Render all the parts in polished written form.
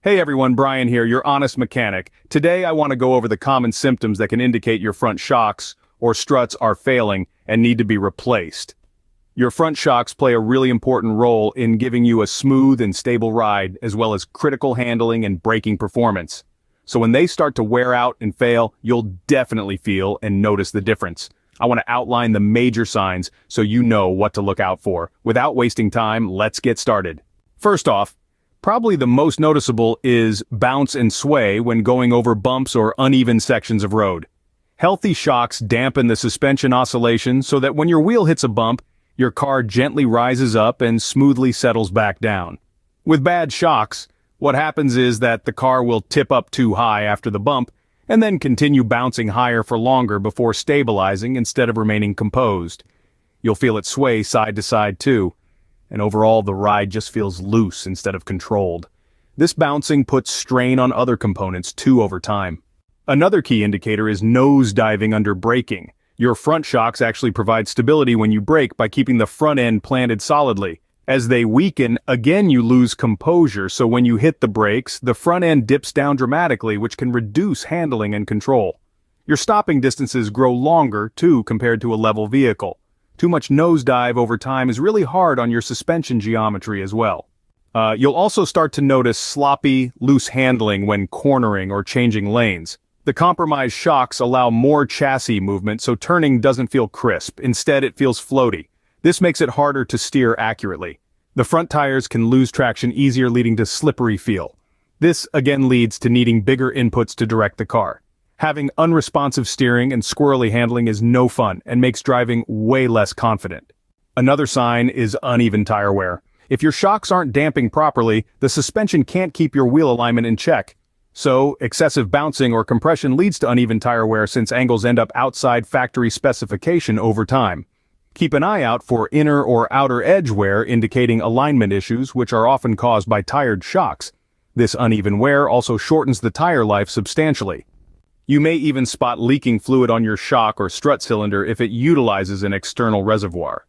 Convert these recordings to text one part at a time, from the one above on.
Hey everyone, Brian here, your honest mechanic. Today I want to go over the common symptoms that can indicate your front shocks or struts are failing and need to be replaced. Your front shocks play a really important role in giving you a smooth and stable ride, as well as critical handling and braking performance. So when they start to wear out and fail, you'll definitely feel and notice the difference. I want to outline the major signs so you know what to look out for. Without wasting time, let's get started. First off, probably the most noticeable is bounce and sway when going over bumps or uneven sections of road. Healthy shocks dampen the suspension oscillation so that when your wheel hits a bump, your car gently rises up and smoothly settles back down. With bad shocks, what happens is that the car will tip up too high after the bump and then continue bouncing higher for longer before stabilizing instead of remaining composed. You'll feel it sway side to side too, and overall the ride just feels loose instead of controlled. This bouncing puts strain on other components too over time. Another key indicator is nose diving under braking. Your front shocks actually provide stability when you brake by keeping the front end planted solidly. As they weaken, again you lose composure, so when you hit the brakes, the front end dips down dramatically, which can reduce handling and control. Your stopping distances grow longer too compared to a level vehicle. Too much nosedive over time is really hard on your suspension geometry as well. You'll also start to notice sloppy, loose handling when cornering or changing lanes. The compromised shocks allow more chassis movement, so turning doesn't feel crisp. Instead, it feels floaty. This makes it harder to steer accurately. The front tires can lose traction easier, leading to slippery feel. This again leads to needing bigger inputs to direct the car. Having unresponsive steering and squirrely handling is no fun and makes driving way less confident. Another sign is uneven tire wear. If your shocks aren't damping properly, the suspension can't keep your wheel alignment in check. So, excessive bouncing or compression leads to uneven tire wear since angles end up outside factory specification over time. Keep an eye out for inner or outer edge wear, indicating alignment issues, which are often caused by tired shocks. This uneven wear also shortens the tire life substantially. You may even spot leaking fluid on your shock or strut cylinder if it utilizes an external reservoir.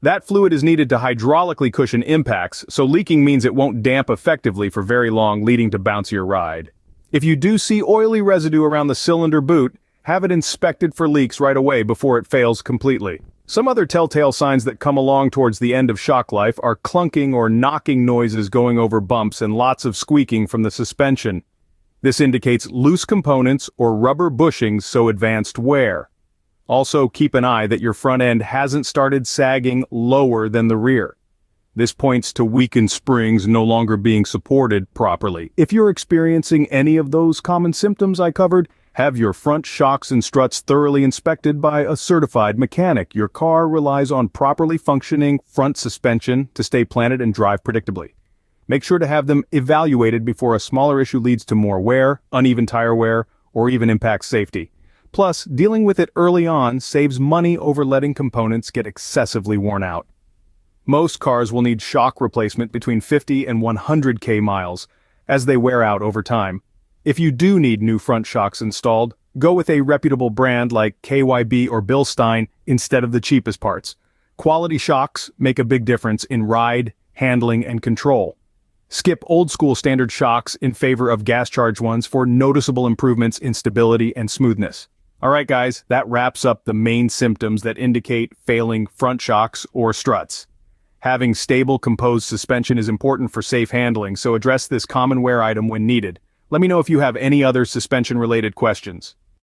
That fluid is needed to hydraulically cushion impacts, so leaking means it won't damp effectively for very long, leading to bouncier ride. If you do see oily residue around the cylinder boot, have it inspected for leaks right away before it fails completely. Some other telltale signs that come along towards the end of shock life are clunking or knocking noises going over bumps and lots of squeaking from the suspension. This indicates loose components or rubber bushings, so advanced wear. Also, keep an eye that your front end hasn't started sagging lower than the rear. This points to weakened springs no longer being supported properly. If you're experiencing any of those common symptoms I covered, have your front shocks and struts thoroughly inspected by a certified mechanic. Your car relies on properly functioning front suspension to stay planted and drive predictably. Make sure to have them evaluated before a smaller issue leads to more wear, uneven tire wear, or even impacts safety. Plus, dealing with it early on saves money over letting components get excessively worn out. Most cars will need shock replacement between 50 and 100k miles, as they wear out over time. If you do need new front shocks installed, go with a reputable brand like KYB or Bilstein instead of the cheapest parts. Quality shocks make a big difference in ride, handling, and control. Skip old-school standard shocks in favor of gas-charged ones for noticeable improvements in stability and smoothness. Alright guys, that wraps up the main symptoms that indicate failing front shocks or struts. Having stable, composed suspension is important for safe handling, so address this common wear item when needed. Let me know if you have any other suspension-related questions.